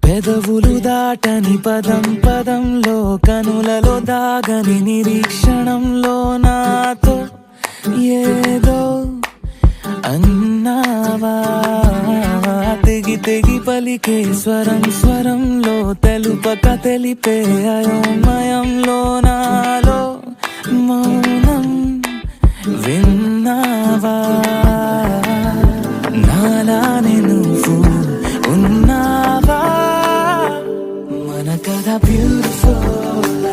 పెదవులు దాటని పదం పదంలో కనులలో దాగని నిరీక్షణంలో నాతో ఏదో అన్నావా తెగి తెగి పలికే స్వరం స్వరంలో తెలుపక తెలిపే అయోమయంలో నాలో మౌనం విన్నావా నాలానే నువ్వు ఉన్నావా మన కథ బ్యూటిఫుల్